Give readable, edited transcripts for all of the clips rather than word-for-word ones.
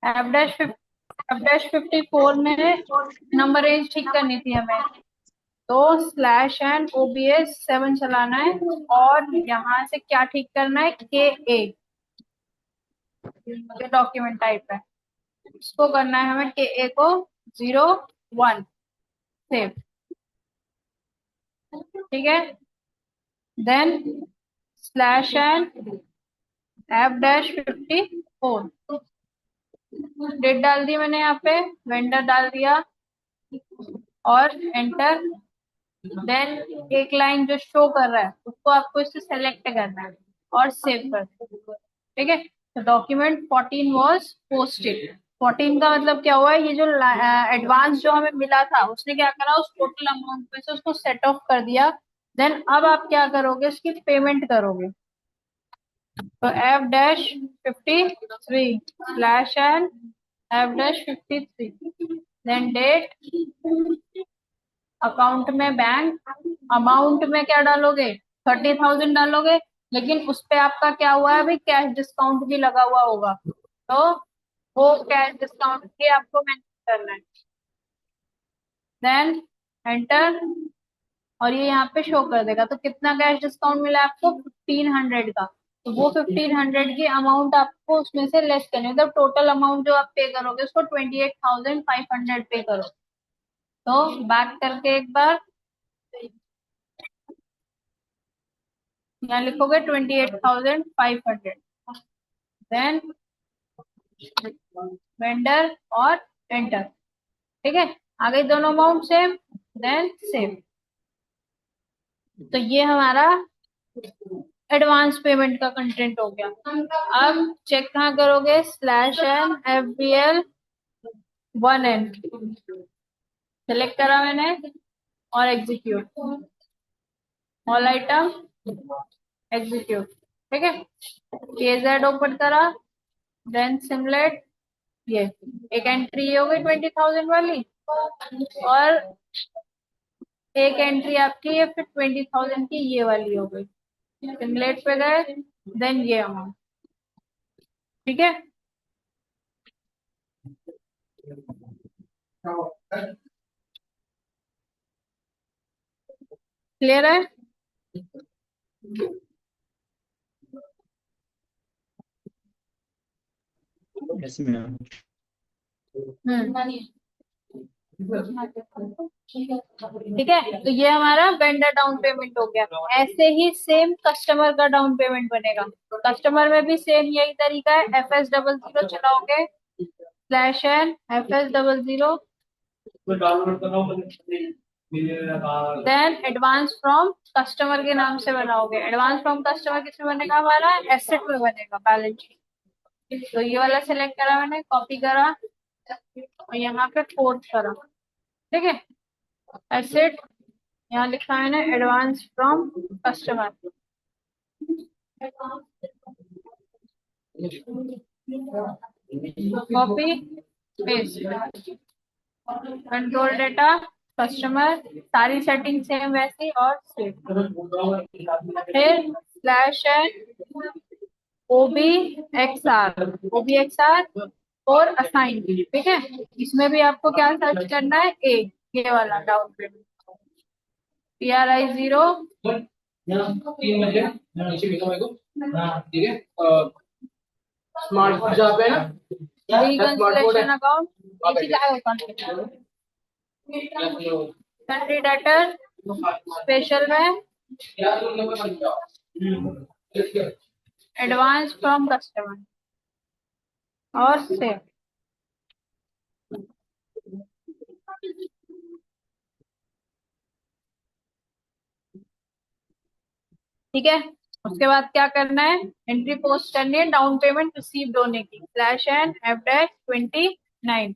F-54 में number range ठीक करनी थी हमें, तो स्लैश एन OBS7 चलाना है, और यहाँ से क्या ठीक करना है, KA, ये डॉक्यूमेंट टाइप है, इसको करना है हमें KA को 01 सेव। ठीक है, then slash N F-54 date डाल दी मैंने, यहाँ पे वेंडर डाल दिया और एंटर। देन एक लाइन जो शो कर रहा है उसको आपको इससे सेलेक्ट करना है और सेव कर दो। ठीक है, तो डॉक्यूमेंट 14 वॉज पोस्टेड। 14 का मतलब क्या हुआ है, ये जो एडवांस जो हमें मिला था उसने क्या करा, उस टोटल अमाउंट पे से उसको सेट ऑफ कर दिया। देन अब आप क्या करोगे, उसकी पेमेंट करोगे। तो F-53 slash N F-53, then date, account में बैंक, अमाउंट में क्या डालोगे, 30,000 डालोगे, लेकिन उस पे आपका क्या हुआ है, अभी कैश डिस्काउंट भी लगा हुआ होगा, तो वो कैश डिस्काउंट के आपको मेंशन करना है। देन एंटर, और ये यहाँ पे शो कर देगा, तो कितना कैश डिस्काउंट मिला आपको, 1500 का। तो वो 1500 की अमाउंट आपको उसमें से लेस करनी है, मतलब टोटल अमाउंट जो आप पे करोगे उसको 28,500 पे करो। तो बैक करके एक बार यहाँ लिखोगे 28,500, देन वेंडर और एंटर। ठीक है, आ गई दोनों अमाउंट सेम, देन सेव। तो ये हमारा एडवांस पेमेंट का कंटेंट हो गया। अब चेक कहाँ करोगे, स्लैश एन FBL1N सेलेक्ट करा मैंने और एग्जीक्यूट, ऑल आइटम एग्जीक्यूट। ठीक है, KZ ओपन करा, देन सिमुलेट, ये एक एंट्री ये हो गई 20,000 वाली, और एक एंट्री आपकी ये फिर 20,000 की ये वाली हो गई। सिमुलेट पे गए, देन ये अमाउंट। ठीक है, क्लियर है। Yes ma'am. ठीक है, तो ये हमारा वेंडर डाउन पेमेंट हो गया। ऐसे ही सेम कस्टमर का डाउन पेमेंट बनेगा। कस्टमर में भी सेम यही तरीका है, FS00 चलाओगे, slash N FS00, then advance from customer के नाम से बनाओगे। एडवांस फ्रॉम कस्टमर किसमें बनेगा, हमारा एसेट में बनेगा, बैलेंस शीट। तो ये वाला सिलेक्ट करा मैंने, कॉपी करा और यहाँ पे फोर्थ करा। ठीक है, एसेट, यहाँ लिखा है ना advance from customer, copy paste, control data customer, सारी सेटिंग सेम वैसी और सेव। फिर स्लैश है OBXR और असाइन। ठीक है, इसमें भी आपको क्या सर्च करना है, ये वाला डाउन पेमेंट, PRI 0, 3 बजे। स्मार्ट जॉब है ना, reconciliation account, country debtor special में एडवांस फ्रॉम कस्टमर और सेव। ठीक है, उसके बाद क्या करना है, एंट्री पोस्ट करनी है डाउन पेमेंट रिसीव्ड होने की, स्लैश एन F-29,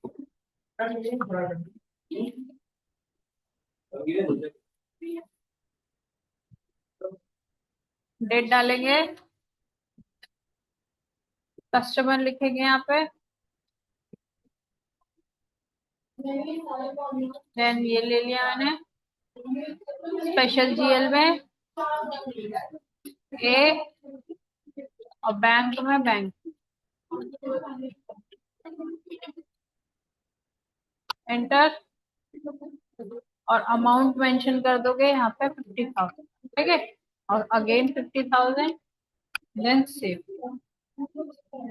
डेट डालेंगे, कस्टमर लिखेंगे यहाँ पे, देन ये ले लिया मैंने, स्पेशल GL में A और बैंक में बैंक। एंटर, और अमाउंट मेंशन कर दोगे यहाँ पे 50,000, ठीक है, और अगेन 50,000, देन सेव,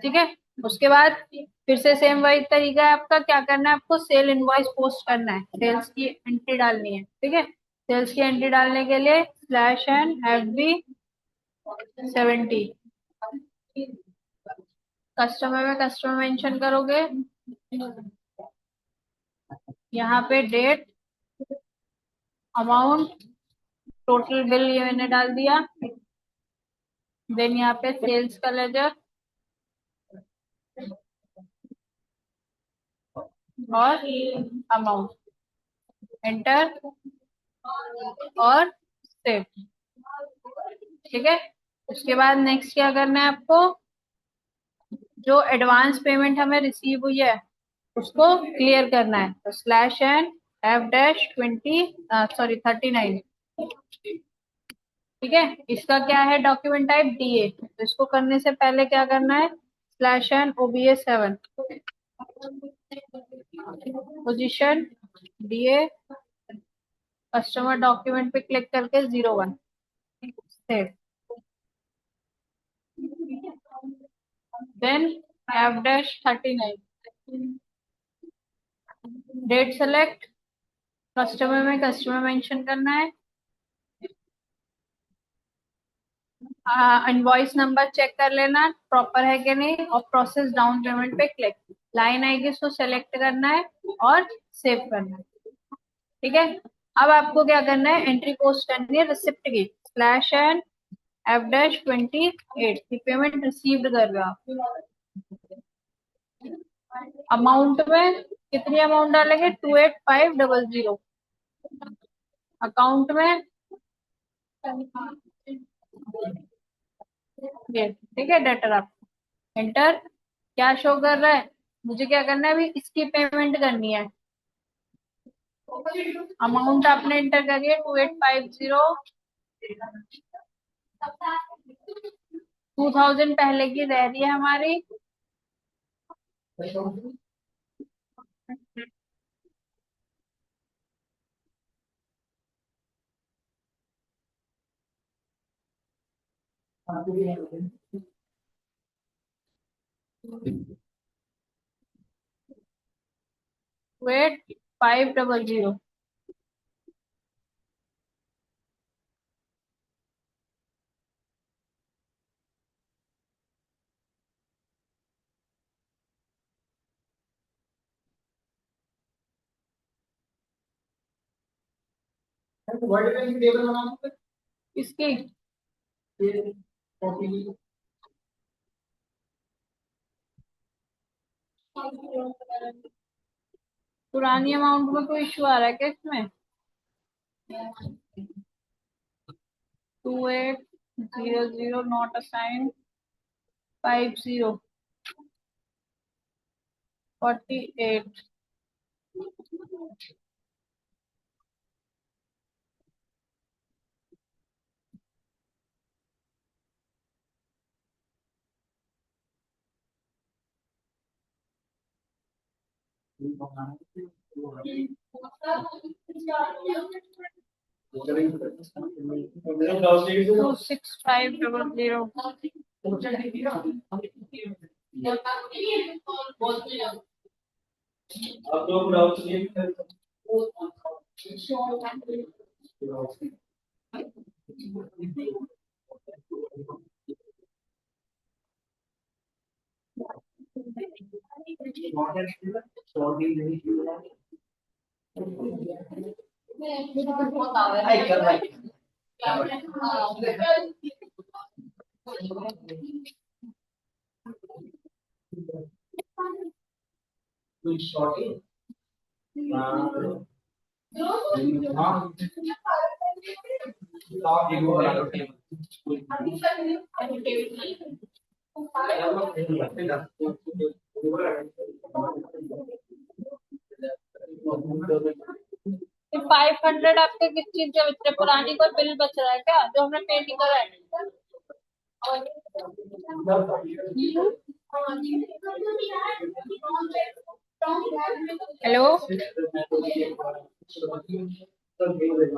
ठीक है। उसके बाद फिर से सेम वही तरीका है आपका, क्या करना है आपको, सेल इनवॉइस पोस्ट करना है, सेल्स की एंट्री डालनी है, ठीक है। सेल्स की एंट्री डालने के लिए स्लैश एन FB70, कस्टमर में कस्टमर मेंशन करोगे, यहाँ पे डेट, अमाउंट, टोटल बिल ये मैंने डाल दिया, देन यहाँ पे सेल्स का लेजर और अमाउंट, एंटर और सेव, ठीक है। उसके बाद नेक्स्ट क्या करना है आपको, जो एडवांस पेमेंट हमें रिसीव हुई है उसको क्लियर करना है, तो स्लैश एन F-20 सॉरी 39, ठीक है। इसका क्या है, डॉक्यूमेंट टाइप DA, तो इसको करने से पहले क्या करना है, slash N OBA7, position DA, customer document पे क्लिक करके 01, save, then F-39, date select, customer में कस्टमर मेंशन करना है, इनवॉइस नंबर चेक कर लेना प्रॉपर है कि नहीं, और प्रोसेस डाउन पेमेंट पे क्लिक, लाइन आएगी उसको सेलेक्ट करना है और सेव करना है, ठीक है। अब आपको क्या करना है, एंट्री पोस्ट करनी है रिसिप्ट की, स्लैश एन F-28 की पेमेंट रिसीव्ड कर रहे हो आप, अमाउंट में कितनी अमाउंट डालेंगे, 28500, अकाउंट में ये, ठीक है, डेटर आप एंटर, क्या शो कर रहा है, मुझे क्या करना है, अभी इसकी पेमेंट करनी है, अमाउंट आपने एंटर करी है 2850, 2000 पहले की रह रही है हमारी, वेट 500, इसकी पुरानी अमाउंट में कोई इशू आ रहा है क्या इसमें, 2800 नॉट असाइन, 5048, टू 6500, ये 500 आपके किस चीज के बच रहे, पुरानी कोई बिल बच रहा है क्या जो हमने पे नहीं करा है, हेलो,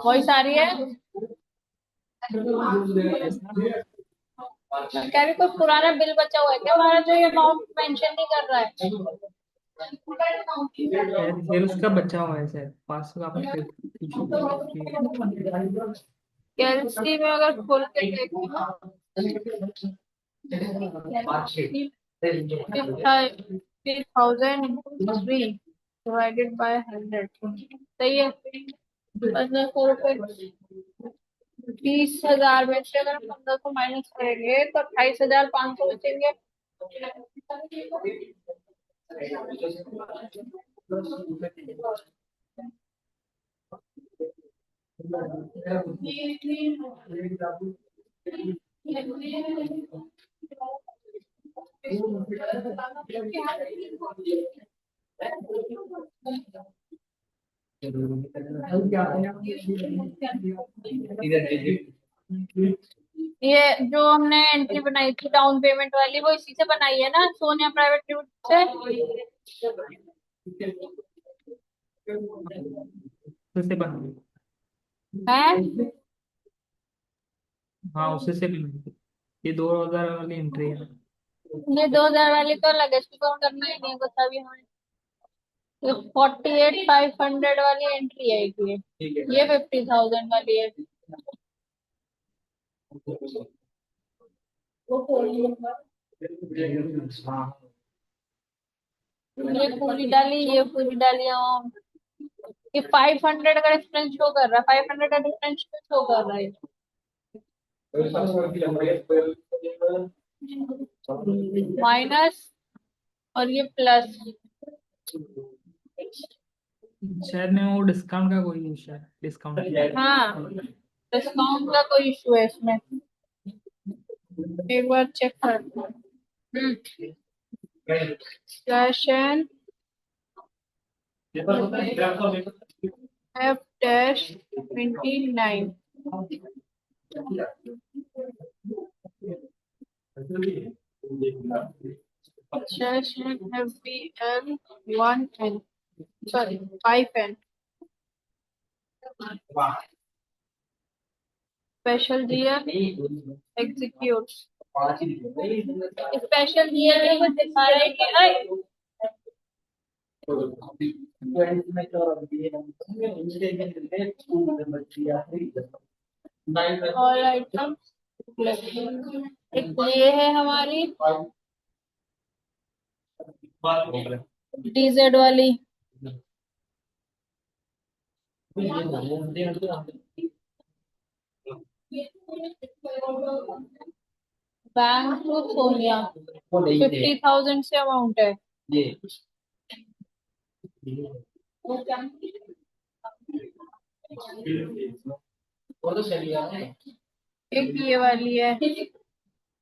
वॉइस आ रही है? Yes ma'am. मैं कह रही कोई पुराना बिल बचा हुआ है क्या हमारा, जो ये अमाउंट मेंशन नहीं कर रहा है? शायद सेल्स का बचा हुआ है, शायद 500 का आपने कैलसी में अगर खोल के देखो, 50,003 डिवाइडेड बाय 100, सही है। 1500 रुपये, 30,000 में से अगर 1500 माइनस करेंगे तो 28,500 बचेंगे। ये जो हमने एंट्री बनाई थी डाउन पेमेंट वाली, वो इसी से बनाई है ना, सोनिया प्राइवेट लिमिटेड से बन। से है। हाँ, उसी से भी ये 2000 वाली एंट्री है। ये 2,000 वाली तो अलग है, इसको काउंट करना ही नहीं है कुछ अभी हमें। ये 48,500 वाली एंट्री है ये 50,000 वाली है। ये पूरी डाली, ये पूरी डाली अमाउंट। ये 500 का डिफरेंस शो कर रहा है, 500 का डिफरेंस शो कर रहा है। माइनस और ये प्लस। शायद में वो डिस्काउंट का कोई इशू है, डिस्काउंट। हाँ, डिस्काउंट का कोई इशू है इसमें, एक बार चेक करते हैं। Slash N F dash 29 slash N F B L 1 N, sorry 5 N. Special GL execute. Special GL को दिखा रहे हैं ऑल आइटम। एक ये है हमारी डीजेड वाली, बैंक टू सोनिया, 50,000 से अमाउंट है। एक ये वाली है,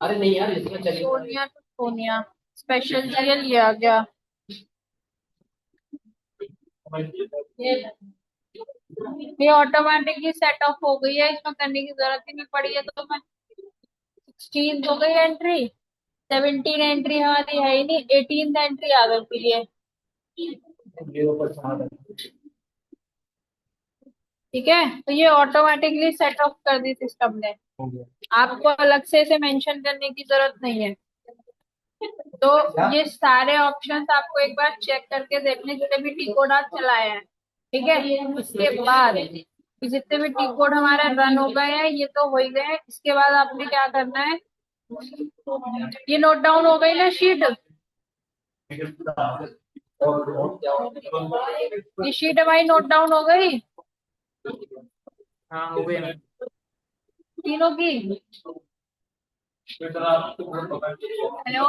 अरे नहीं यार इसमें Sonia to Sonia special GL, ये आ गया। ये ऑटोमेटिकली सेट ऑफ हो गई है, इसमें करने की जरूरत ही नहीं पड़ी है। तो मैं 16 हो गई एंट्री, 17 एंट्री हमारी है ही नहीं, 18 एंट्री आ गई फिर ये। ठीक है, तो ये ऑटोमेटिकली सेट ऑफ कर दी सिस्टम ने, आपको अलग से इसे मेंशन करने की जरूरत नहीं है। तो ये सारे ऑप्शंस आपको एक बार चेक करके देखने, जितने भी टी कोड आप चलाए हैं, ठीक है। इसके बाद ये जितने भी टी कोड हमारे रन हो गए हैं, ये तो हो ही गए हैं। इसके बाद आपने क्या करना है, ये नोट डाउन हो गई ना शीट, ये शीट हमारी नोट डाउन हो गई हाँ, हो गया मैम। तीनों की। हेलो,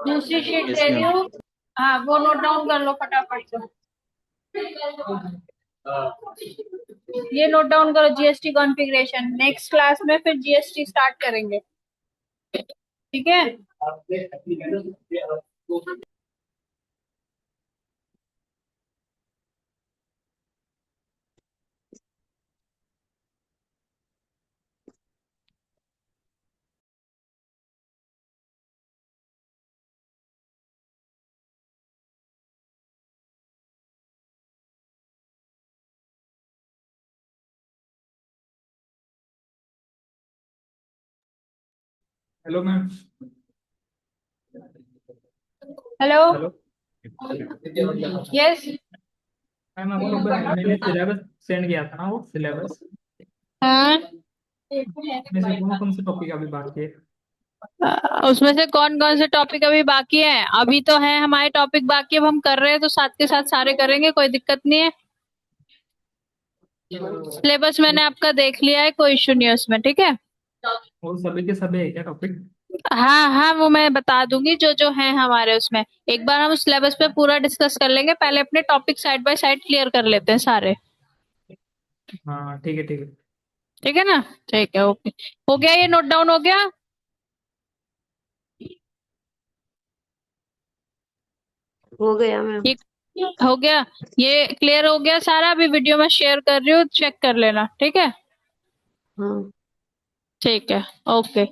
दूसरी शीट यस दे रही मैम। हूँ, हाँ वो नोट डाउन कर लो फटाफट से। ये नोट डाउन करो, जीएसटी कॉन्फ़िगरेशन। नेक्स्ट क्लास में फिर जीएसटी स्टार्ट करेंगे, ठीक है। Hello ma'am. Hello. Hello yes. Ma'am, आपको मैंने सिलेबस सेंड किया था ना, वो सिलेबस हाँ। में से कौन कौन से टॉपिक अभी बाकी है? उसमें से कौन कौन से टॉपिक अभी बाकी है? अभी तो है हमारे टॉपिक बाकी, अब हम कर रहे हैं तो साथ के साथ सारे करेंगे, कोई दिक्कत नहीं है। सिलेबस मैंने आपका देख लिया है, कोई इशू नहीं है उसमें, ठीक है। वो सभी के सभी है क्या टॉपिक? हाँ हाँ, वो मैं बता दूंगी जो जो है हमारे उसमें। एक बार हम सिलेबस पे पूरा डिस्कस कर लेंगे, पहले अपने topic side by side clear कर लेते हैं सारे। हाँ ठीक है ठीक है। ठीक है ना? ठीक है, ओके। हो गया, ये नोट डाउन हो गया? हो गया मैम। ठीक, हो गया। ये क्लियर हो गया सारा, अभी वीडियो में शेयर कर रही हूँ, चेक कर लेना, ठीक है। हाँ। ठीक है, ओके।